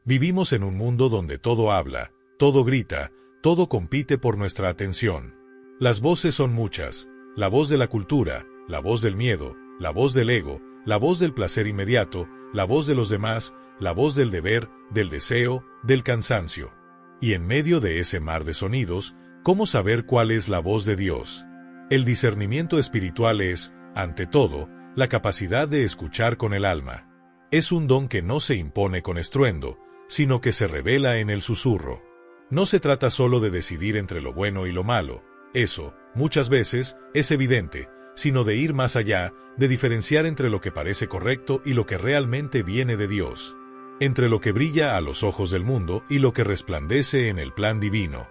Vivimos en un mundo donde todo habla, todo grita, todo compite por nuestra atención. Las voces son muchas: la voz de la cultura, la voz del miedo, la voz del ego, la voz del placer inmediato, la voz de los demás, la voz del deber, del deseo, del cansancio. Y en medio de ese mar de sonidos, ¿cómo saber cuál es la voz de Dios? El discernimiento espiritual es, ante todo, la capacidad de escuchar con el alma. Es un don que no se impone con estruendo, sino que se revela en el susurro. No se trata solo de decidir entre lo bueno y lo malo, eso, muchas veces, es evidente, sino de ir más allá, de diferenciar entre lo que parece correcto y lo que realmente viene de Dios, entre lo que brilla a los ojos del mundo y lo que resplandece en el plan divino,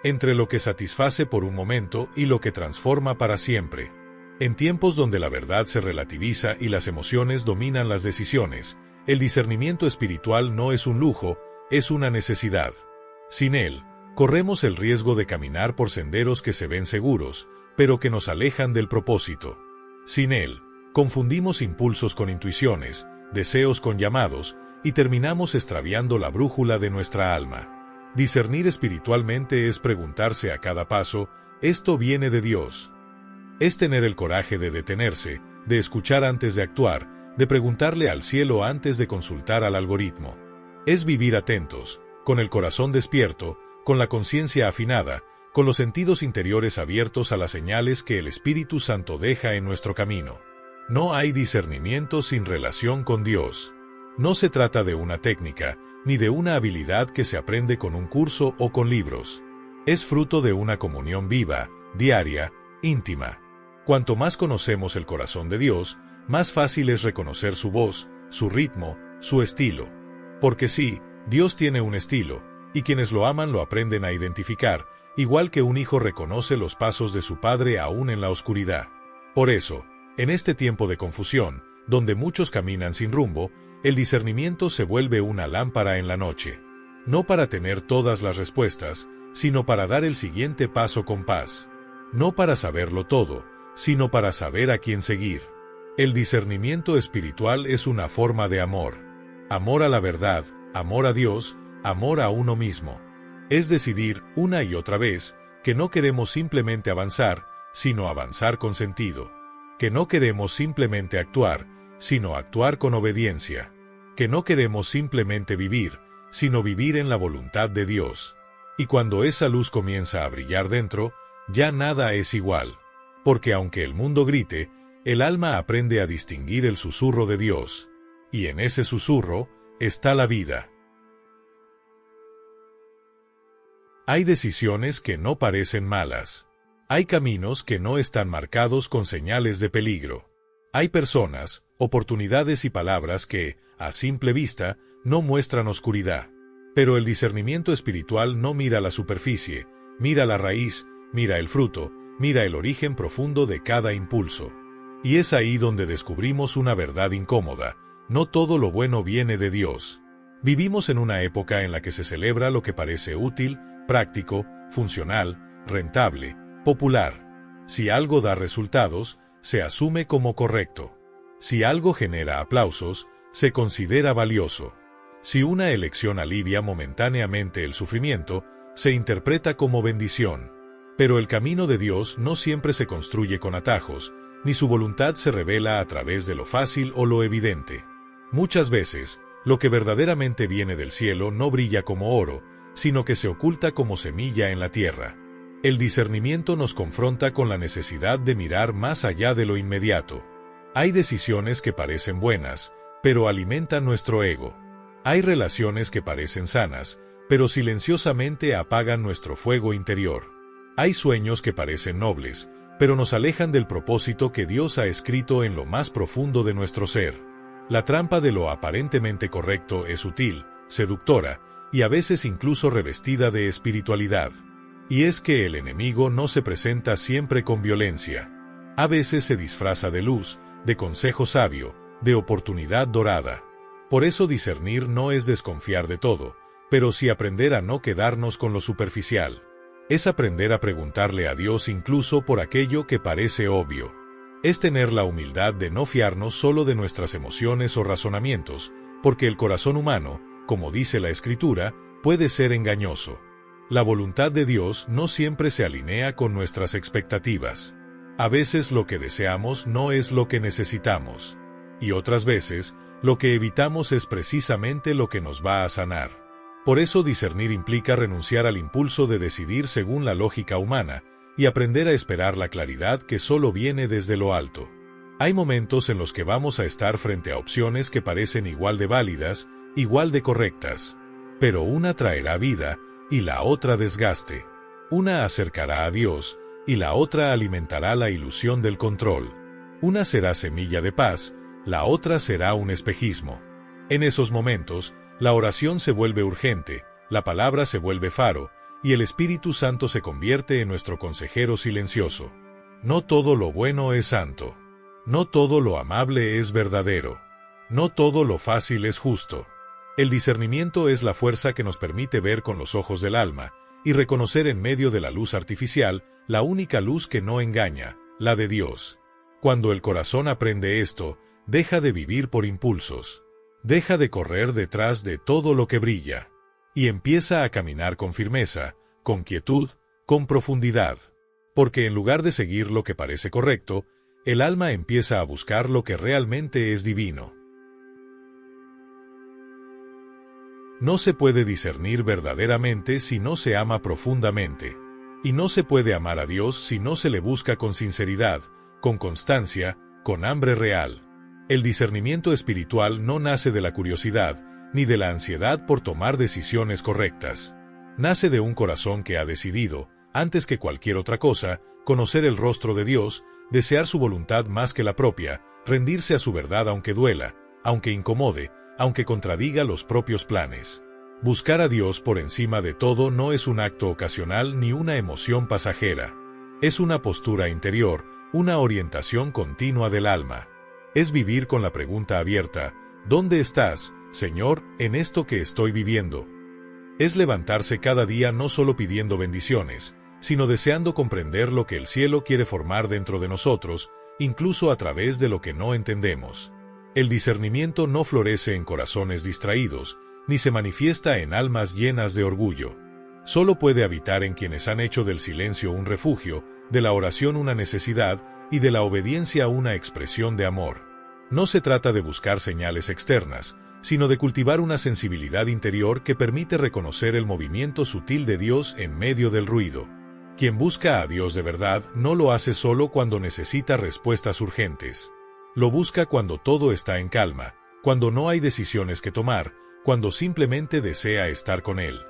entre lo que satisface por un momento y lo que transforma para siempre. En tiempos donde la verdad se relativiza y las emociones dominan las decisiones, el discernimiento espiritual no es un lujo, es una necesidad. Sin él, corremos el riesgo de caminar por senderos que se ven seguros, pero que nos alejan del propósito. Sin él, confundimos impulsos con intuiciones, deseos con llamados, y terminamos extraviando la brújula de nuestra alma. Discernir espiritualmente es preguntarse a cada paso: ¿esto viene de Dios? Es tener el coraje de detenerse, de escuchar antes de actuar, de preguntarle al cielo antes de consultar al algoritmo. Es vivir atentos, con el corazón despierto, con la conciencia afinada, con los sentidos interiores abiertos a las señales que el Espíritu Santo deja en nuestro camino. No hay discernimiento sin relación con Dios. No se trata de una técnica, ni de una habilidad que se aprende con un curso o con libros. Es fruto de una comunión viva, diaria, íntima. Cuanto más conocemos el corazón de Dios, más fácil es reconocer su voz, su ritmo, su estilo. Porque sí, Dios tiene un estilo, y quienes lo aman lo aprenden a identificar, igual que un hijo reconoce los pasos de su padre aún en la oscuridad. Por eso, en este tiempo de confusión, donde muchos caminan sin rumbo, el discernimiento se vuelve una lámpara en la noche. No para tener todas las respuestas, sino para dar el siguiente paso con paz. No para saberlo todo, sino para saber a quién seguir. El discernimiento espiritual es una forma de amor. Amor a la verdad, amor a Dios, amor a uno mismo. Es decidir, una y otra vez, que no queremos simplemente avanzar, sino avanzar con sentido. Que no queremos simplemente actuar, sino actuar con obediencia. Que no queremos simplemente vivir, sino vivir en la voluntad de Dios. Y cuando esa luz comienza a brillar dentro, ya nada es igual. Porque aunque el mundo grite, el alma aprende a distinguir el susurro de Dios. Y en ese susurro está la vida. Hay decisiones que no parecen malas. Hay caminos que no están marcados con señales de peligro. Hay personas, oportunidades y palabras que, a simple vista, no muestran oscuridad. Pero el discernimiento espiritual no mira la superficie, mira la raíz, mira el fruto, mira el origen profundo de cada impulso. Y es ahí donde descubrimos una verdad incómoda: no todo lo bueno viene de Dios. Vivimos en una época en la que se celebra lo que parece útil, práctico, funcional, rentable, popular. Si algo da resultados, se asume como correcto. Si algo genera aplausos, se considera valioso. Si una elección alivia momentáneamente el sufrimiento, se interpreta como bendición. Pero el camino de Dios no siempre se construye con atajos, ni su voluntad se revela a través de lo fácil o lo evidente. Muchas veces, lo que verdaderamente viene del cielo no brilla como oro, sino que se oculta como semilla en la tierra. El discernimiento nos confronta con la necesidad de mirar más allá de lo inmediato. Hay decisiones que parecen buenas, pero alimentan nuestro ego. Hay relaciones que parecen sanas, pero silenciosamente apagan nuestro fuego interior. Hay sueños que parecen nobles, pero nos alejan del propósito que Dios ha escrito en lo más profundo de nuestro ser. La trampa de lo aparentemente correcto es sutil, seductora, y a veces incluso revestida de espiritualidad. Y es que el enemigo no se presenta siempre con violencia. A veces se disfraza de luz, de consejo sabio, de oportunidad dorada. Por eso discernir no es desconfiar de todo, pero sí aprender a no quedarnos con lo superficial. Es aprender a preguntarle a Dios incluso por aquello que parece obvio. Es tener la humildad de no fiarnos solo de nuestras emociones o razonamientos, porque el corazón humano, como dice la Escritura, puede ser engañoso. La voluntad de Dios no siempre se alinea con nuestras expectativas. A veces lo que deseamos no es lo que necesitamos. Y otras veces, lo que evitamos es precisamente lo que nos va a sanar. Por eso discernir implica renunciar al impulso de decidir según la lógica humana y aprender a esperar la claridad que solo viene desde lo alto. Hay momentos en los que vamos a estar frente a opciones que parecen igual de válidas, igual de correctas. Pero una traerá vida y la otra desgaste. Una acercará a Dios y la otra alimentará la ilusión del control. Una será semilla de paz, la otra será un espejismo. En esos momentos, la oración se vuelve urgente, la palabra se vuelve faro, y el Espíritu Santo se convierte en nuestro consejero silencioso. No todo lo bueno es santo. No todo lo amable es verdadero. No todo lo fácil es justo. El discernimiento es la fuerza que nos permite ver con los ojos del alma y reconocer en medio de la luz artificial la única luz que no engaña, la de Dios. Cuando el corazón aprende esto, deja de vivir por impulsos. Deja de correr detrás de todo lo que brilla. Y empieza a caminar con firmeza, con quietud, con profundidad. Porque en lugar de seguir lo que parece correcto, el alma empieza a buscar lo que realmente es divino. No se puede discernir verdaderamente si no se ama profundamente. Y no se puede amar a Dios si no se le busca con sinceridad, con constancia, con hambre real. El discernimiento espiritual no nace de la curiosidad, ni de la ansiedad por tomar decisiones correctas. Nace de un corazón que ha decidido, antes que cualquier otra cosa, conocer el rostro de Dios, desear su voluntad más que la propia, rendirse a su verdad aunque duela, aunque incomode, aunque contradiga los propios planes. Buscar a Dios por encima de todo no es un acto ocasional ni una emoción pasajera. Es una postura interior, una orientación continua del alma. Es vivir con la pregunta abierta, ¿dónde estás, Señor, en esto que estoy viviendo? Es levantarse cada día no solo pidiendo bendiciones, sino deseando comprender lo que el cielo quiere formar dentro de nosotros, incluso a través de lo que no entendemos. El discernimiento no florece en corazones distraídos, ni se manifiesta en almas llenas de orgullo. Solo puede habitar en quienes han hecho del silencio un refugio, de la oración una necesidad y de la obediencia una expresión de amor. No se trata de buscar señales externas, sino de cultivar una sensibilidad interior que permite reconocer el movimiento sutil de Dios en medio del ruido. Quien busca a Dios de verdad no lo hace solo cuando necesita respuestas urgentes. Lo busca cuando todo está en calma, cuando no hay decisiones que tomar, cuando simplemente desea estar con Él.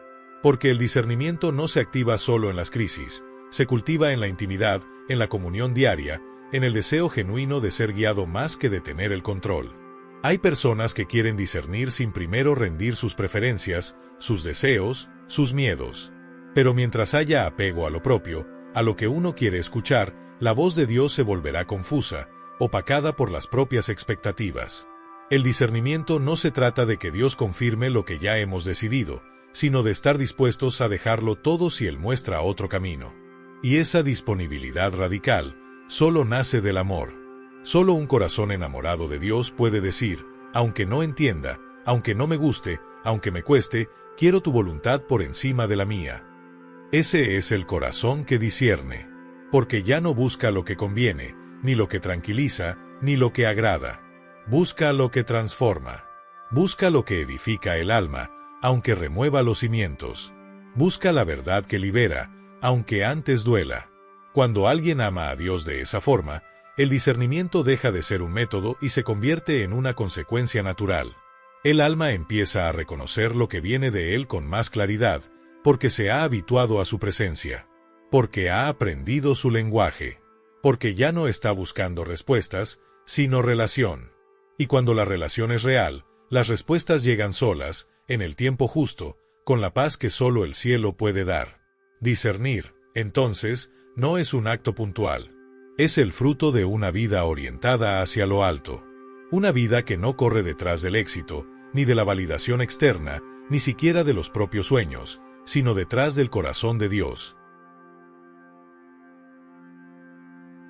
Porque el discernimiento no se activa solo en las crisis, se cultiva en la intimidad, en la comunión diaria, en el deseo genuino de ser guiado más que de tener el control. Hay personas que quieren discernir sin primero rendir sus preferencias, sus deseos, sus miedos. Pero mientras haya apego a lo propio, a lo que uno quiere escuchar, la voz de Dios se volverá confusa, opacada por las propias expectativas. El discernimiento no se trata de que Dios confirme lo que ya hemos decidido, sino de estar dispuestos a dejarlo todo si Él muestra otro camino. Y esa disponibilidad radical solo nace del amor. Solo un corazón enamorado de Dios puede decir, aunque no entienda, aunque no me guste, aunque me cueste, quiero tu voluntad por encima de la mía. Ese es el corazón que discierne, porque ya no busca lo que conviene, ni lo que tranquiliza, ni lo que agrada. Busca lo que transforma. Busca lo que edifica el alma, aunque remueva los cimientos. Busca la verdad que libera, aunque antes duela. Cuando alguien ama a Dios de esa forma, el discernimiento deja de ser un método y se convierte en una consecuencia natural. El alma empieza a reconocer lo que viene de Él con más claridad, porque se ha habituado a su presencia, porque ha aprendido su lenguaje, porque ya no está buscando respuestas, sino relación. Y cuando la relación es real, las respuestas llegan solas, en el tiempo justo, con la paz que solo el cielo puede dar. Discernir, entonces, no es un acto puntual. Es el fruto de una vida orientada hacia lo alto. Una vida que no corre detrás del éxito, ni de la validación externa, ni siquiera de los propios sueños, sino detrás del corazón de Dios.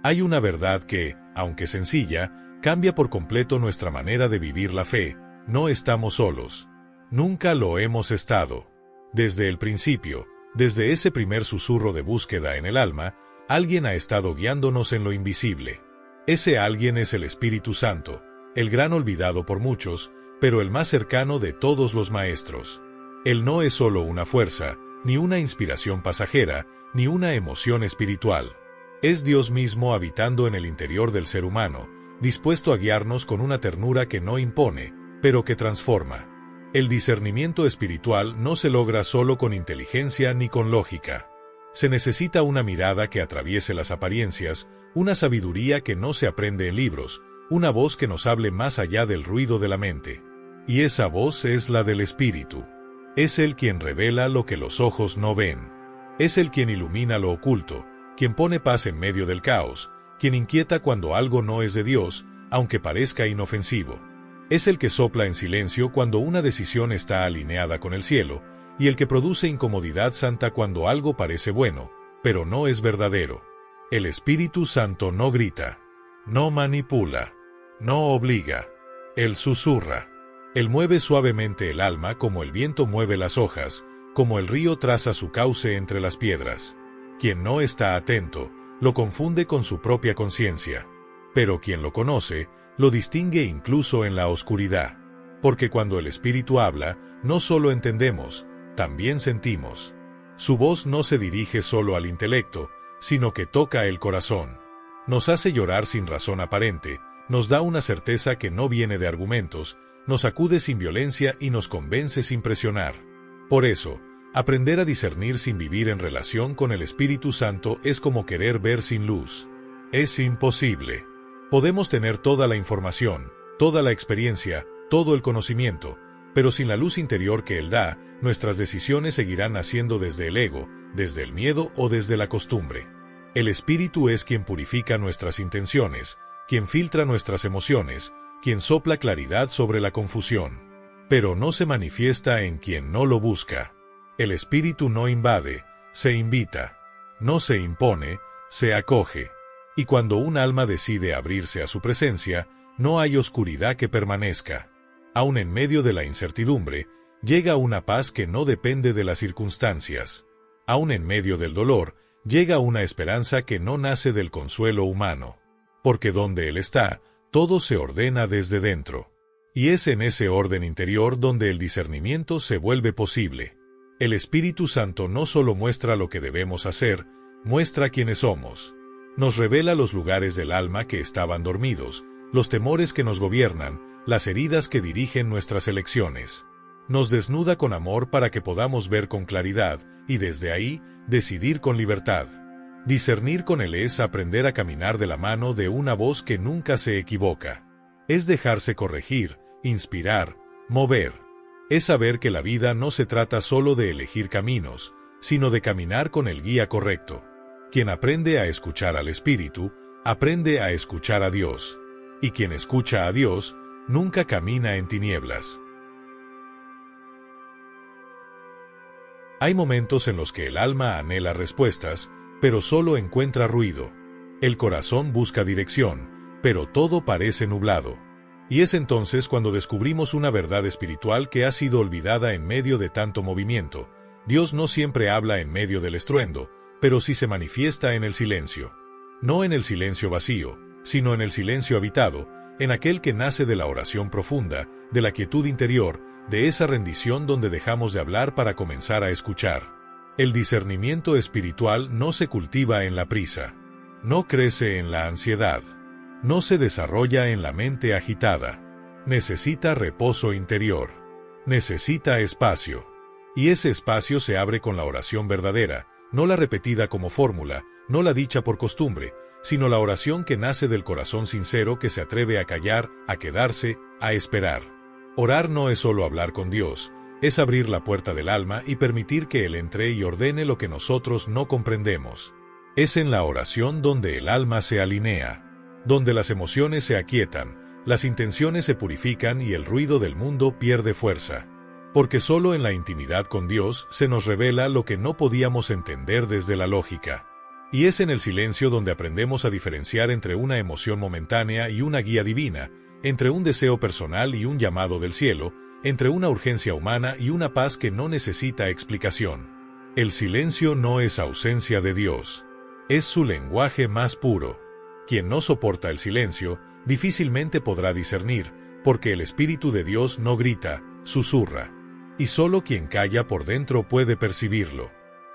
Hay una verdad que, aunque sencilla, cambia por completo nuestra manera de vivir la fe. No estamos solos. Nunca lo hemos estado. Desde el principio, desde ese primer susurro de búsqueda en el alma, alguien ha estado guiándonos en lo invisible. Ese alguien es el Espíritu Santo, el gran olvidado por muchos, pero el más cercano de todos los maestros. Él no es solo una fuerza, ni una inspiración pasajera, ni una emoción espiritual. Es Dios mismo habitando en el interior del ser humano, dispuesto a guiarnos con una ternura que no impone, pero que transforma. El discernimiento espiritual no se logra solo con inteligencia ni con lógica. Se necesita una mirada que atraviese las apariencias, una sabiduría que no se aprende en libros, una voz que nos hable más allá del ruido de la mente. Y esa voz es la del Espíritu. Es Él quien revela lo que los ojos no ven. Es Él quien ilumina lo oculto, quien pone paz en medio del caos, quien inquieta cuando algo no es de Dios, aunque parezca inofensivo. Es el que sopla en silencio cuando una decisión está alineada con el cielo, y el que produce incomodidad santa cuando algo parece bueno, pero no es verdadero. El Espíritu Santo no grita, no manipula, no obliga. Él susurra. Él mueve suavemente el alma como el viento mueve las hojas, como el río traza su cauce entre las piedras. Quien no está atento, lo confunde con su propia conciencia. Pero quien lo conoce, lo distingue incluso en la oscuridad. Porque cuando el Espíritu habla, no solo entendemos, también sentimos. Su voz no se dirige solo al intelecto, sino que toca el corazón. Nos hace llorar sin razón aparente, nos da una certeza que no viene de argumentos, nos acude sin violencia y nos convence sin presionar. Por eso, aprender a discernir sin vivir en relación con el Espíritu Santo es como querer ver sin luz. Es imposible. Podemos tener toda la información, toda la experiencia, todo el conocimiento, pero sin la luz interior que Él da, nuestras decisiones seguirán naciendo desde el ego, desde el miedo o desde la costumbre. El Espíritu es quien purifica nuestras intenciones, quien filtra nuestras emociones, quien sopla claridad sobre la confusión. Pero no se manifiesta en quien no lo busca. El Espíritu no invade, se invita. No se impone, se acoge. Y cuando un alma decide abrirse a su presencia, no hay oscuridad que permanezca. Aun en medio de la incertidumbre, llega una paz que no depende de las circunstancias. Aun en medio del dolor, llega una esperanza que no nace del consuelo humano. Porque donde Él está, todo se ordena desde dentro. Y es en ese orden interior donde el discernimiento se vuelve posible. El Espíritu Santo no solo muestra lo que debemos hacer, muestra quiénes somos. Nos revela los lugares del alma que estaban dormidos, los temores que nos gobiernan, las heridas que dirigen nuestras elecciones. Nos desnuda con amor para que podamos ver con claridad, y desde ahí, decidir con libertad. Discernir con Él es aprender a caminar de la mano de una voz que nunca se equivoca. Es dejarse corregir, inspirar, mover. Es saber que la vida no se trata solo de elegir caminos, sino de caminar con el guía correcto. Quien aprende a escuchar al Espíritu, aprende a escuchar a Dios. Y quien escucha a Dios, nunca camina en tinieblas. Hay momentos en los que el alma anhela respuestas, pero solo encuentra ruido. El corazón busca dirección, pero todo parece nublado. Y es entonces cuando descubrimos una verdad espiritual que ha sido olvidada en medio de tanto movimiento. Dios no siempre habla en medio del estruendo, pero sí se manifiesta en el silencio. No en el silencio vacío, sino en el silencio habitado, en aquel que nace de la oración profunda, de la quietud interior, de esa rendición donde dejamos de hablar para comenzar a escuchar. El discernimiento espiritual no se cultiva en la prisa, no crece en la ansiedad, no se desarrolla en la mente agitada. Necesita reposo interior, necesita espacio. Y ese espacio se abre con la oración verdadera, no la repetida como fórmula, no la dicha por costumbre, sino la oración que nace del corazón sincero que se atreve a callar, a quedarse, a esperar. Orar no es solo hablar con Dios, es abrir la puerta del alma y permitir que Él entre y ordene lo que nosotros no comprendemos. Es en la oración donde el alma se alinea, donde las emociones se aquietan, las intenciones se purifican y el ruido del mundo pierde fuerza. Porque solo en la intimidad con Dios se nos revela lo que no podíamos entender desde la lógica. Y es en el silencio donde aprendemos a diferenciar entre una emoción momentánea y una guía divina, entre un deseo personal y un llamado del cielo, entre una urgencia humana y una paz que no necesita explicación. El silencio no es ausencia de Dios. Es su lenguaje más puro. Quien no soporta el silencio, difícilmente podrá discernir, porque el Espíritu de Dios no grita, susurra. Y solo quien calla por dentro puede percibirlo.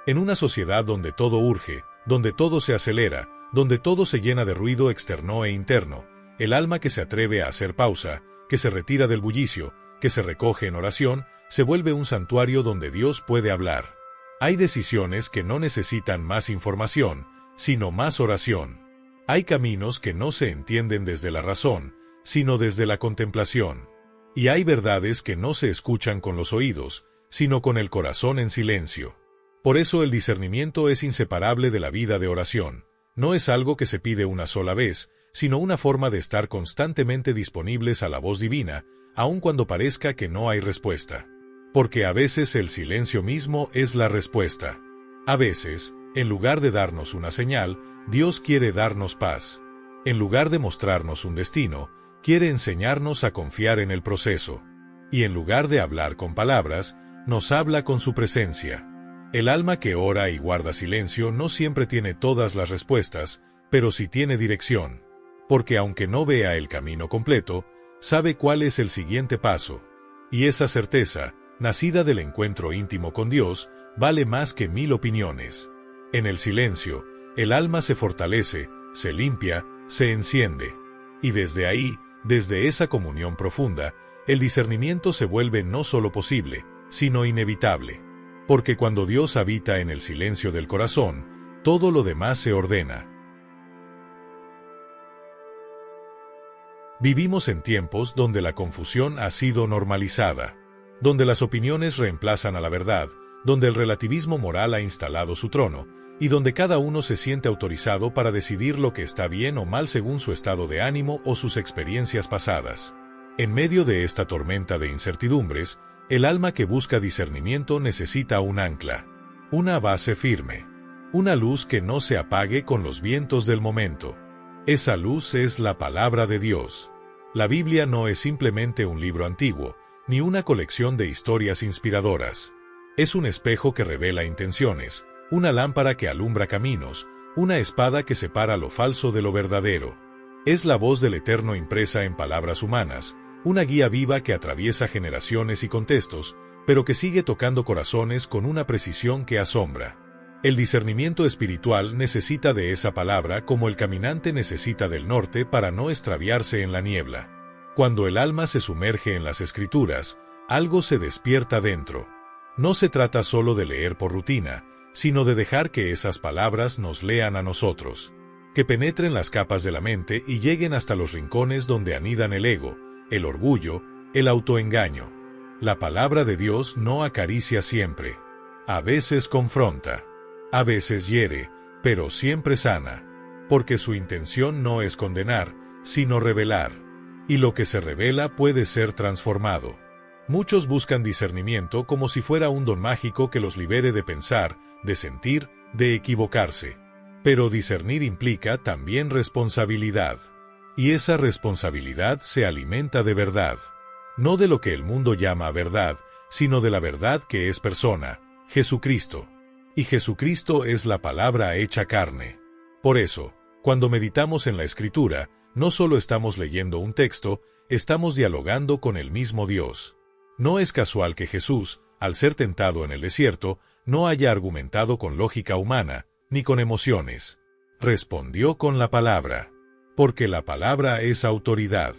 En una sociedad donde todo urge, donde todo se acelera, donde todo se llena de ruido externo e interno, el alma que se atreve a hacer pausa, que se retira del bullicio, que se recoge en oración, se vuelve un santuario donde Dios puede hablar. Hay decisiones que no necesitan más información, sino más oración. Hay caminos que no se entienden desde la razón, sino desde la contemplación. Y hay verdades que no se escuchan con los oídos, sino con el corazón en silencio. Por eso el discernimiento es inseparable de la vida de oración. No es algo que se pide una sola vez, sino una forma de estar constantemente disponibles a la voz divina, aun cuando parezca que no hay respuesta. Porque a veces el silencio mismo es la respuesta. A veces, en lugar de darnos una señal, Dios quiere darnos paz. En lugar de mostrarnos un destino, quiere enseñarnos a confiar en el proceso. Y en lugar de hablar con palabras, nos habla con su presencia. El alma que ora y guarda silencio no siempre tiene todas las respuestas, pero sí tiene dirección. Porque aunque no vea el camino completo, sabe cuál es el siguiente paso. Y esa certeza, nacida del encuentro íntimo con Dios, vale más que 1000 opiniones. En el silencio, el alma se fortalece, se limpia, se enciende. Y desde ahí, desde esa comunión profunda, el discernimiento se vuelve no solo posible, sino inevitable. Porque cuando Dios habita en el silencio del corazón, todo lo demás se ordena. Vivimos en tiempos donde la confusión ha sido normalizada, donde las opiniones reemplazan a la verdad, donde el relativismo moral ha instalado su trono, y donde cada uno se siente autorizado para decidir lo que está bien o mal según su estado de ánimo o sus experiencias pasadas. En medio de esta tormenta de incertidumbres, el alma que busca discernimiento necesita un ancla, una base firme, una luz que no se apague con los vientos del momento. Esa luz es la palabra de Dios. La Biblia no es simplemente un libro antiguo, ni una colección de historias inspiradoras. Es un espejo que revela intenciones, una lámpara que alumbra caminos, una espada que separa lo falso de lo verdadero. Es la voz del Eterno impresa en palabras humanas, una guía viva que atraviesa generaciones y contextos, pero que sigue tocando corazones con una precisión que asombra. El discernimiento espiritual necesita de esa palabra como el caminante necesita del norte para no extraviarse en la niebla. Cuando el alma se sumerge en las Escrituras, algo se despierta dentro. No se trata solo de leer por rutina, sino de dejar que esas palabras nos lean a nosotros, que penetren las capas de la mente y lleguen hasta los rincones donde anidan el ego, el orgullo, el autoengaño. La palabra de Dios no acaricia siempre. A veces confronta. A veces hiere, pero siempre sana. Porque su intención no es condenar, sino revelar. Y lo que se revela puede ser transformado. Muchos buscan discernimiento como si fuera un don mágico que los libere de pensar, de sentir, de equivocarse. Pero discernir implica también responsabilidad. Y esa responsabilidad se alimenta de verdad. No de lo que el mundo llama verdad, sino de la verdad que es persona, Jesucristo. Y Jesucristo es la palabra hecha carne. Por eso, cuando meditamos en la Escritura, no solo estamos leyendo un texto, estamos dialogando con el mismo Dios. No es casual que Jesús, al ser tentado en el desierto, no haya argumentado con lógica humana, ni con emociones. Respondió con la palabra. Porque la palabra es autoridad.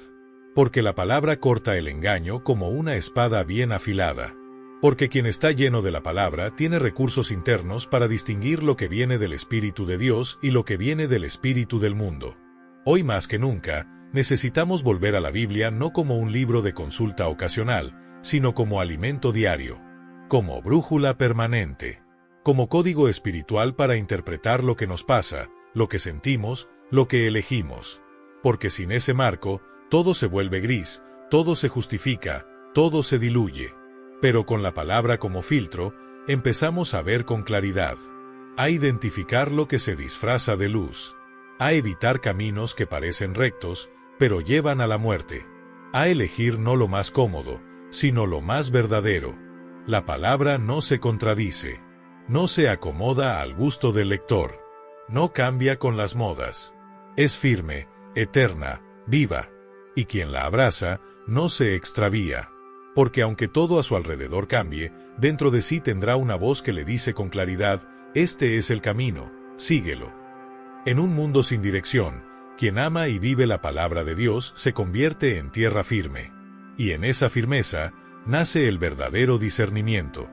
Porque la palabra corta el engaño como una espada bien afilada. Porque quien está lleno de la palabra tiene recursos internos para distinguir lo que viene del Espíritu de Dios y lo que viene del espíritu del mundo. Hoy más que nunca, necesitamos volver a la Biblia no como un libro de consulta ocasional, sino como alimento diario, como brújula permanente, como código espiritual para interpretar lo que nos pasa, lo que sentimos, lo que elegimos. Porque sin ese marco, todo se vuelve gris, todo se justifica, todo se diluye. Pero con la palabra como filtro, empezamos a ver con claridad, a identificar lo que se disfraza de luz, a evitar caminos que parecen rectos, pero llevan a la muerte, a elegir no lo más cómodo, sino lo más verdadero. La palabra no se contradice. No se acomoda al gusto del lector. No cambia con las modas. Es firme, eterna, viva. Y quien la abraza, no se extravía. Porque aunque todo a su alrededor cambie, dentro de sí tendrá una voz que le dice con claridad: este es el camino, síguelo. En un mundo sin dirección, quien ama y vive la palabra de Dios se convierte en tierra firme. Y en esa firmeza, nace el verdadero discernimiento.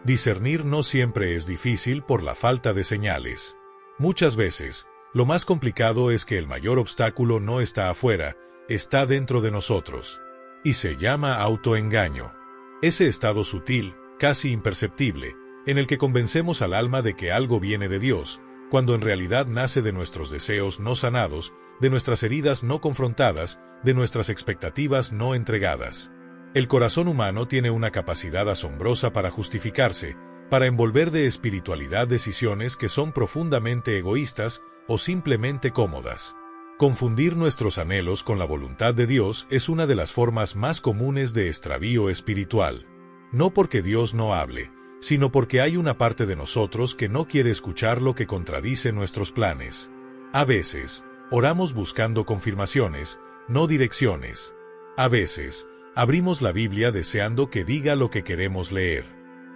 Discernir no siempre es difícil por la falta de señales. Muchas veces, lo más complicado es que el mayor obstáculo no está afuera, está dentro de nosotros. Y se llama autoengaño. Ese estado sutil, casi imperceptible, en el que convencemos al alma de que algo viene de Dios, cuando en realidad nace de nuestros deseos no sanados, de nuestras heridas no confrontadas, de nuestras expectativas no entregadas. El corazón humano tiene una capacidad asombrosa para justificarse, para envolver de espiritualidad decisiones que son profundamente egoístas o simplemente cómodas. Confundir nuestros anhelos con la voluntad de Dios es una de las formas más comunes de extravío espiritual. No porque Dios no hable, sino porque hay una parte de nosotros que no quiere escuchar lo que contradice nuestros planes. A veces, oramos buscando confirmaciones, no direcciones. A veces, abrimos la Biblia deseando que diga lo que queremos leer.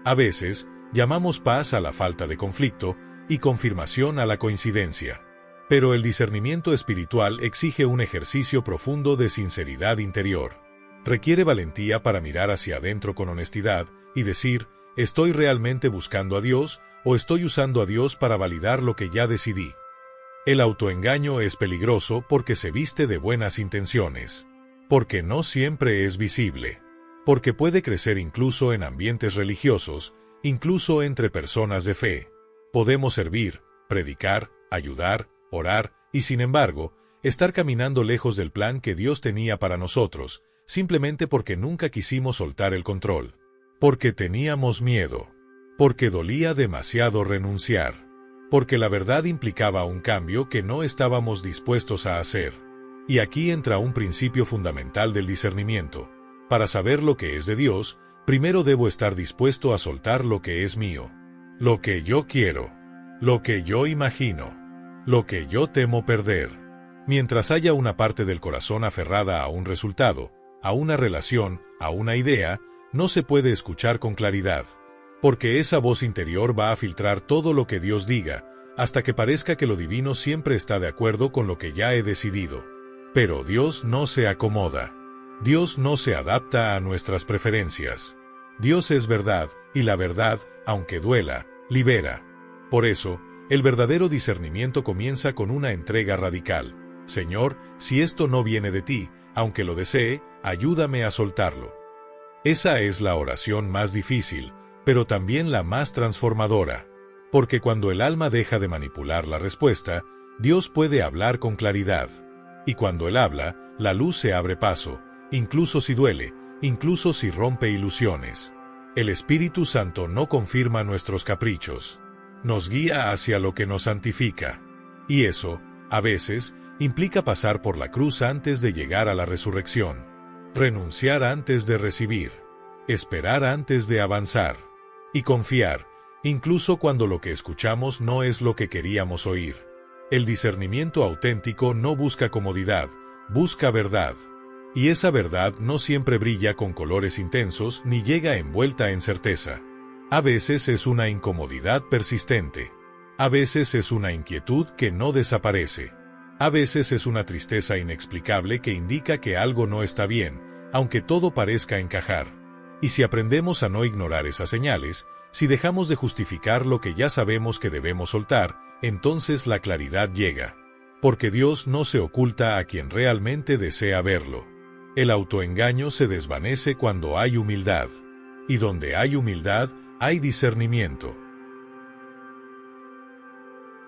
A veces, llamamos paz a la falta de conflicto y confirmación a la coincidencia. Pero el discernimiento espiritual exige un ejercicio profundo de sinceridad interior. Requiere valentía para mirar hacia adentro con honestidad y decir: ¿estoy realmente buscando a Dios o estoy usando a Dios para validar lo que ya decidí? El autoengaño es peligroso porque se viste de buenas intenciones. Porque no siempre es visible. Porque puede crecer incluso en ambientes religiosos, incluso entre personas de fe. Podemos servir, predicar, ayudar, orar, y sin embargo, estar caminando lejos del plan que Dios tenía para nosotros, simplemente porque nunca quisimos soltar el control. Porque teníamos miedo. Porque dolía demasiado renunciar. Porque la verdad implicaba un cambio que no estábamos dispuestos a hacer. Y aquí entra un principio fundamental del discernimiento. Para saber lo que es de Dios, primero debo estar dispuesto a soltar lo que es mío. Lo que yo quiero. Lo que yo imagino. Lo que yo temo perder. Mientras haya una parte del corazón aferrada a un resultado, a una relación, a una idea, no se puede escuchar con claridad. Porque esa voz interior va a filtrar todo lo que Dios diga, hasta que parezca que lo divino siempre está de acuerdo con lo que ya he decidido. Pero Dios no se acomoda. Dios no se adapta a nuestras preferencias. Dios es verdad, y la verdad, aunque duela, libera. Por eso, el verdadero discernimiento comienza con una entrega radical. Señor, si esto no viene de ti, aunque lo desee, ayúdame a soltarlo. Esa es la oración más difícil, pero también la más transformadora. Porque cuando el alma deja de manipular la respuesta, Dios puede hablar con claridad. Y cuando Él habla, la luz se abre paso, incluso si duele, incluso si rompe ilusiones. El Espíritu Santo no confirma nuestros caprichos. Nos guía hacia lo que nos santifica. Y eso, a veces, implica pasar por la cruz antes de llegar a la resurrección. Renunciar antes de recibir. Esperar antes de avanzar. Y confiar, incluso cuando lo que escuchamos no es lo que queríamos oír. El discernimiento auténtico no busca comodidad, busca verdad. Y esa verdad no siempre brilla con colores intensos ni llega envuelta en certeza. A veces es una incomodidad persistente. A veces es una inquietud que no desaparece. A veces es una tristeza inexplicable que indica que algo no está bien, aunque todo parezca encajar. Y si aprendemos a no ignorar esas señales, si dejamos de justificar lo que ya sabemos que debemos soltar, entonces la claridad llega. Porque Dios no se oculta a quien realmente desea verlo. El autoengaño se desvanece cuando hay humildad. Y donde hay humildad, hay discernimiento.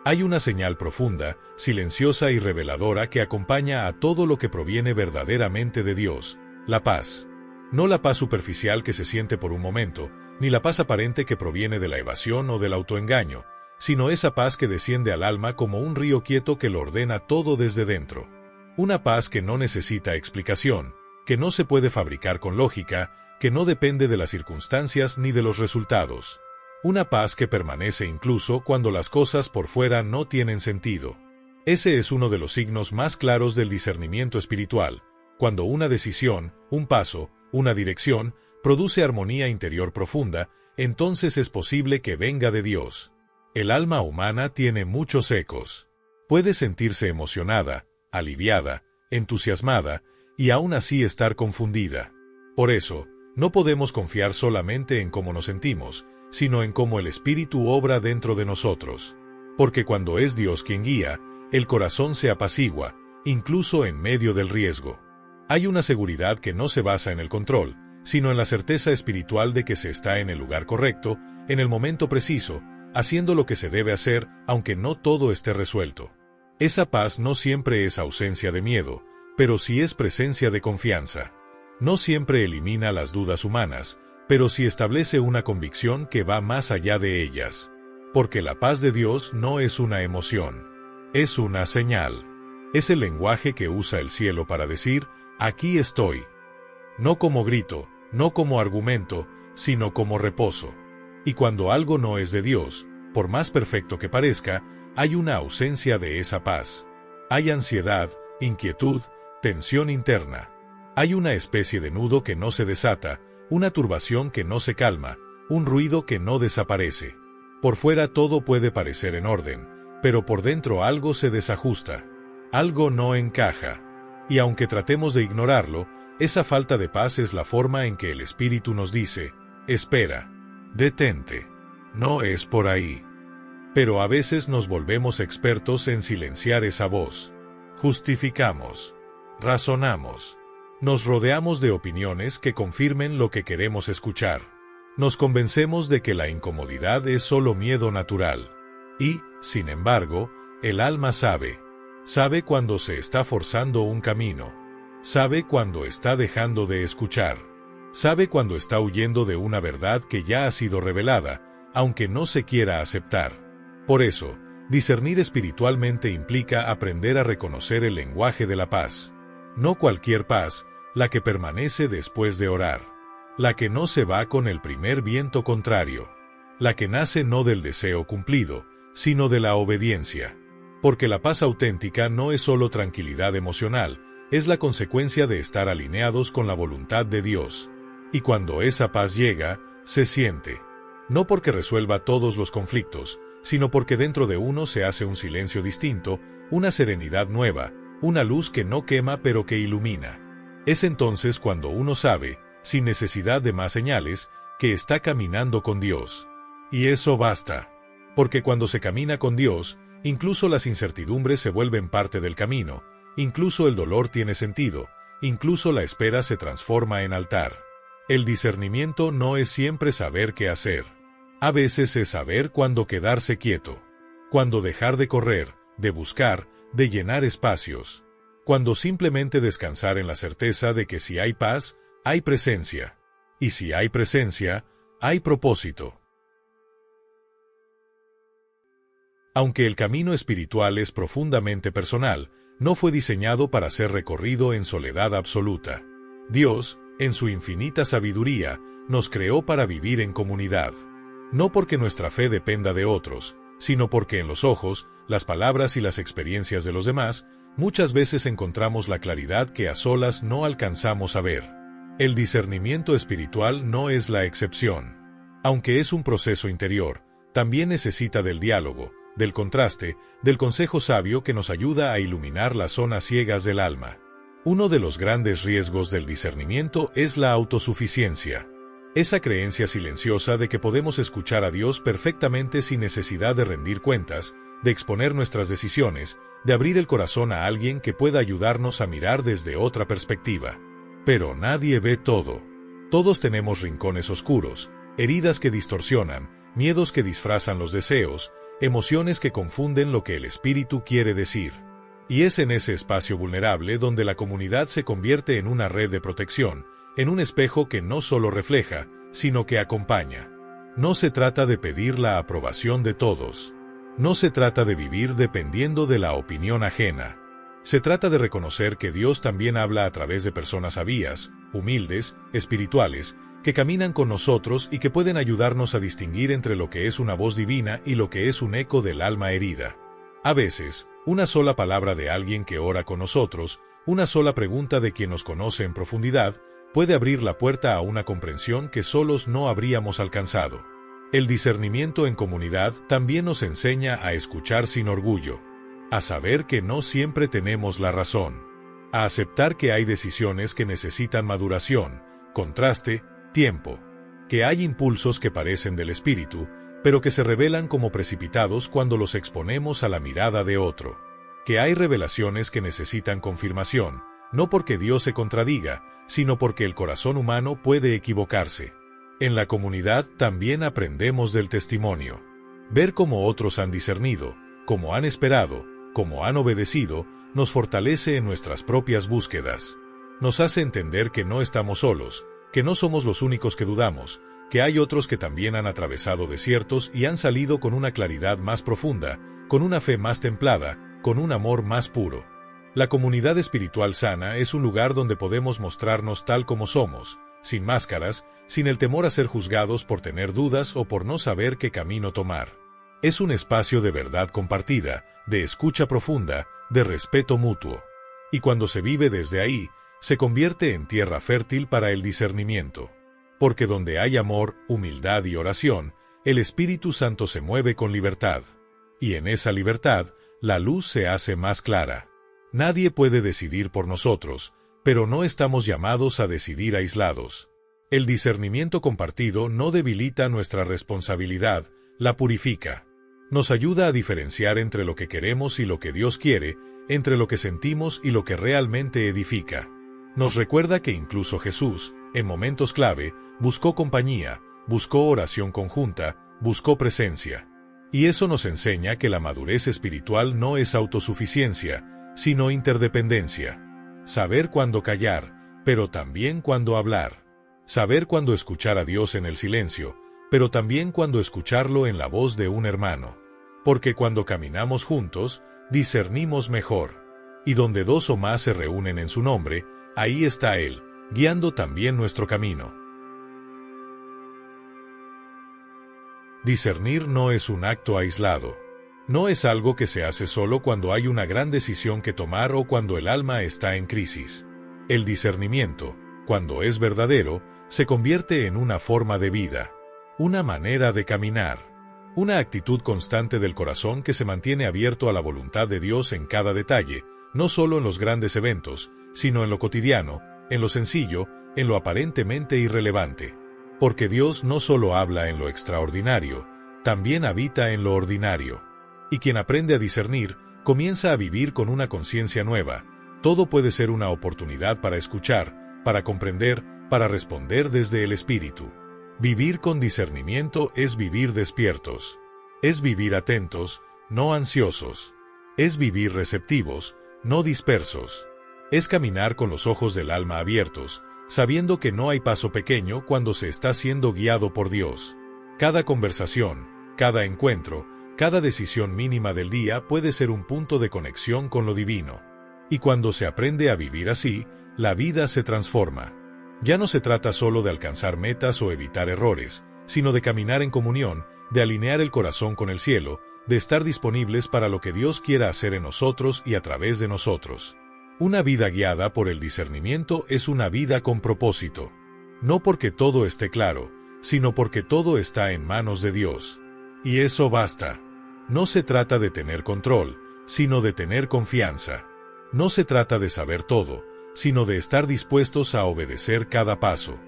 Hay una señal profunda, silenciosa y reveladora que acompaña a todo lo que proviene verdaderamente de Dios: la paz. No la paz superficial que se siente por un momento, ni la paz aparente que proviene de la evasión o del autoengaño, sino esa paz que desciende al alma como un río quieto que lo ordena todo desde dentro. Una paz que no necesita explicación, que no se puede fabricar con lógica, que no depende de las circunstancias ni de los resultados. Una paz que permanece incluso cuando las cosas por fuera no tienen sentido. Ese es uno de los signos más claros del discernimiento espiritual, cuando una decisión, un paso, una dirección, produce armonía interior profunda, entonces es posible que venga de Dios. El alma humana tiene muchos ecos. Puede sentirse emocionada, aliviada, entusiasmada, y aún así estar confundida. Por eso, no podemos confiar solamente en cómo nos sentimos, sino en cómo el Espíritu obra dentro de nosotros. Porque cuando es Dios quien guía, el corazón se apacigua, incluso en medio del riesgo. Hay una seguridad que no se basa en el control, sino en la certeza espiritual de que se está en el lugar correcto, en el momento preciso, haciendo lo que se debe hacer, aunque no todo esté resuelto. Esa paz no siempre es ausencia de miedo, pero sí es presencia de confianza. No siempre elimina las dudas humanas, pero sí establece una convicción que va más allá de ellas. Porque la paz de Dios no es una emoción, es una señal. Es el lenguaje que usa el cielo para decir, aquí estoy. No como grito, no como argumento, sino como reposo. Y cuando algo no es de Dios, por más perfecto que parezca, hay una ausencia de esa paz. Hay ansiedad, inquietud, tensión interna. Hay una especie de nudo que no se desata, una turbación que no se calma, un ruido que no desaparece. Por fuera todo puede parecer en orden, pero por dentro algo se desajusta. Algo no encaja. Y aunque tratemos de ignorarlo, esa falta de paz es la forma en que el Espíritu nos dice, espera, detente, no es por ahí. Pero a veces nos volvemos expertos en silenciar esa voz. Justificamos, razonamos, nos rodeamos de opiniones que confirmen lo que queremos escuchar. Nos convencemos de que la incomodidad es solo miedo natural. Y, sin embargo, el alma sabe cuando se está forzando un camino. Sabe cuando está dejando de escuchar. Sabe cuando está huyendo de una verdad que ya ha sido revelada, aunque no se quiera aceptar. Por eso, discernir espiritualmente implica aprender a reconocer el lenguaje de la paz. No cualquier paz, la que permanece después de orar. La que no se va con el primer viento contrario. La que nace no del deseo cumplido, sino de la obediencia. Porque la paz auténtica no es solo tranquilidad emocional, es la consecuencia de estar alineados con la voluntad de Dios. Y cuando esa paz llega, se siente. No porque resuelva todos los conflictos, sino porque dentro de uno se hace un silencio distinto, una serenidad nueva, una luz que no quema pero que ilumina. Es entonces cuando uno sabe, sin necesidad de más señales, que está caminando con Dios. Y eso basta. Porque cuando se camina con Dios, incluso las incertidumbres se vuelven parte del camino, incluso el dolor tiene sentido, incluso la espera se transforma en altar. El discernimiento no es siempre saber qué hacer. A veces es saber cuándo quedarse quieto, cuándo dejar de correr, de buscar, de llenar espacios, cuando simplemente descansar en la certeza de que si hay paz, hay presencia, y si hay presencia, hay propósito. Aunque el camino espiritual es profundamente personal, no fue diseñado para ser recorrido en soledad absoluta. Dios, en su infinita sabiduría, nos creó para vivir en comunidad. No porque nuestra fe dependa de otros, sino porque en los ojos, las palabras y las experiencias de los demás, muchas veces encontramos la claridad que a solas no alcanzamos a ver. El discernimiento espiritual no es la excepción. Aunque es un proceso interior, también necesita del diálogo, del contraste, del consejo sabio que nos ayuda a iluminar las zonas ciegas del alma. Uno de los grandes riesgos del discernimiento es la autosuficiencia. Esa creencia silenciosa de que podemos escuchar a Dios perfectamente sin necesidad de rendir cuentas, de exponer nuestras decisiones, de abrir el corazón a alguien que pueda ayudarnos a mirar desde otra perspectiva. Pero nadie ve todo. Todos tenemos rincones oscuros, heridas que distorsionan, miedos que disfrazan los deseos, emociones que confunden lo que el espíritu quiere decir. Y es en ese espacio vulnerable donde la comunidad se convierte en una red de protección, en un espejo que no solo refleja, sino que acompaña. No se trata de pedir la aprobación de todos. No se trata de vivir dependiendo de la opinión ajena. Se trata de reconocer que Dios también habla a través de personas sabias, humildes, espirituales, que caminan con nosotros y que pueden ayudarnos a distinguir entre lo que es una voz divina y lo que es un eco del alma herida. A veces, una sola palabra de alguien que ora con nosotros, una sola pregunta de quien nos conoce en profundidad, puede abrir la puerta a una comprensión que solos no habríamos alcanzado. El discernimiento en comunidad también nos enseña a escuchar sin orgullo, a saber que no siempre tenemos la razón, a aceptar que hay decisiones que necesitan maduración, contraste, tiempo, que hay impulsos que parecen del espíritu, pero que se revelan como precipitados cuando los exponemos a la mirada de otro, que hay revelaciones que necesitan confirmación, no porque Dios se contradiga, sino porque el corazón humano puede equivocarse. En la comunidad también aprendemos del testimonio. Ver cómo otros han discernido, cómo han esperado, cómo han obedecido, nos fortalece en nuestras propias búsquedas. Nos hace entender que no estamos solos, que no somos los únicos que dudamos, que hay otros que también han atravesado desiertos y han salido con una claridad más profunda, con una fe más templada, con un amor más puro. La comunidad espiritual sana es un lugar donde podemos mostrarnos tal como somos, sin máscaras, sin el temor a ser juzgados por tener dudas o por no saber qué camino tomar. Es un espacio de verdad compartida, de escucha profunda, de respeto mutuo. Y cuando se vive desde ahí, se convierte en tierra fértil para el discernimiento. Porque donde hay amor, humildad y oración, el Espíritu Santo se mueve con libertad. Y en esa libertad, la luz se hace más clara. Nadie puede decidir por nosotros, pero no estamos llamados a decidir aislados. El discernimiento compartido no debilita nuestra responsabilidad, la purifica. Nos ayuda a diferenciar entre lo que queremos y lo que Dios quiere, entre lo que sentimos y lo que realmente edifica. Nos recuerda que incluso Jesús, en momentos clave, buscó compañía, buscó oración conjunta, buscó presencia. Y eso nos enseña que la madurez espiritual no es autosuficiencia, sino interdependencia. Saber cuándo callar, pero también cuándo hablar. Saber cuándo escuchar a Dios en el silencio, pero también cuándo escucharlo en la voz de un hermano. Porque cuando caminamos juntos, discernimos mejor. Y donde dos o más se reúnen en su nombre, ahí está Él, guiando también nuestro camino. Discernir no es un acto aislado. No es algo que se hace solo cuando hay una gran decisión que tomar o cuando el alma está en crisis. El discernimiento, cuando es verdadero, se convierte en una forma de vida, una manera de caminar, una actitud constante del corazón que se mantiene abierto a la voluntad de Dios en cada detalle, no solo en los grandes eventos, sino en lo cotidiano, en lo sencillo, en lo aparentemente irrelevante. Porque Dios no solo habla en lo extraordinario, también habita en lo ordinario. Y quien aprende a discernir, comienza a vivir con una conciencia nueva. Todo puede ser una oportunidad para escuchar, para comprender, para responder desde el Espíritu. Vivir con discernimiento es vivir despiertos. Es vivir atentos, no ansiosos. Es vivir receptivos, no dispersos. Es caminar con los ojos del alma abiertos, sabiendo que no hay paso pequeño cuando se está siendo guiado por Dios. Cada conversación, cada encuentro, cada decisión mínima del día puede ser un punto de conexión con lo divino. Y cuando se aprende a vivir así, la vida se transforma. Ya no se trata solo de alcanzar metas o evitar errores, sino de caminar en comunión, de alinear el corazón con el cielo, de estar disponibles para lo que Dios quiera hacer en nosotros y a través de nosotros. Una vida guiada por el discernimiento es una vida con propósito. No porque todo esté claro, sino porque todo está en manos de Dios. Y eso basta. No se trata de tener control, sino de tener confianza. No se trata de saber todo, sino de estar dispuestos a obedecer cada paso.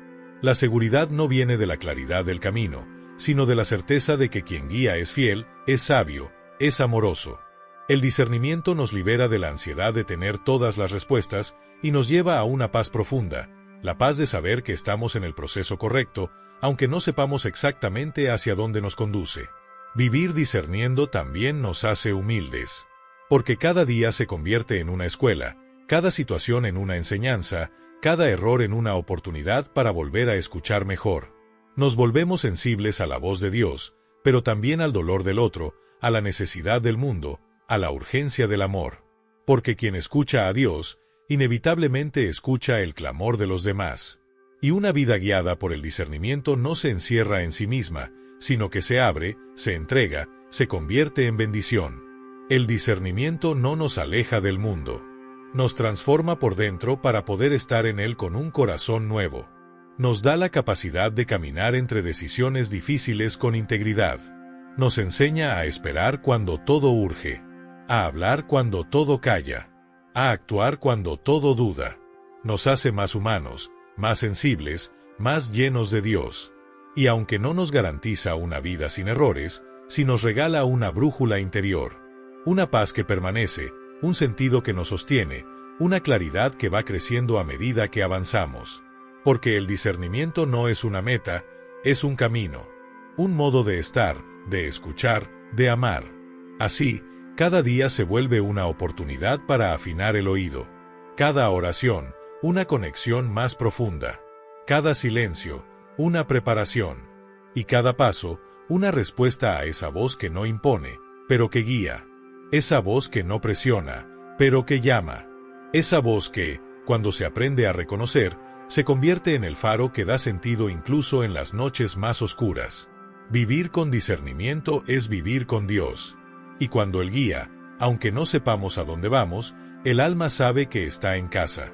La seguridad no viene de la claridad del camino, sino de la certeza de que quien guía es fiel, es sabio, es amoroso. El discernimiento nos libera de la ansiedad de tener todas las respuestas y nos lleva a una paz profunda, la paz de saber que estamos en el proceso correcto, aunque no sepamos exactamente hacia dónde nos conduce. Vivir discerniendo también nos hace humildes. Porque cada día se convierte en una escuela, cada situación en una enseñanza, cada error en una oportunidad para volver a escuchar mejor. Nos volvemos sensibles a la voz de Dios, pero también al dolor del otro, a la necesidad del mundo, a la urgencia del amor. porque quien escucha a Dios, inevitablemente escucha el clamor de los demás. Y una vida guiada por el discernimiento no se encierra en sí misma, sino que se abre, se entrega, se convierte en bendición. El discernimiento no nos aleja del mundo. Nos transforma por dentro para poder estar en él con un corazón nuevo. Nos da la capacidad de caminar entre decisiones difíciles con integridad. Nos enseña a esperar cuando todo urge, a hablar cuando todo calla, a actuar cuando todo duda. Nos hace más humanos, más sensibles, más llenos de Dios. Y aunque no nos garantiza una vida sin errores, sí nos regala una brújula interior, una paz que permanece, un sentido que nos sostiene, una claridad que va creciendo a medida que avanzamos. Porque el discernimiento no es una meta, es un camino, un modo de estar, de escuchar, de amar. Así, cada día se vuelve una oportunidad para afinar el oído. Cada oración, una conexión más profunda. Cada silencio, una preparación. Y cada paso, una respuesta a esa voz que no impone, pero que guía. Esa voz que no presiona, pero que llama. Esa voz que, cuando se aprende a reconocer, se convierte en el faro que da sentido incluso en las noches más oscuras. Vivir con discernimiento es vivir con Dios. Y cuando Él guía, aunque no sepamos a dónde vamos, el alma sabe que está en casa.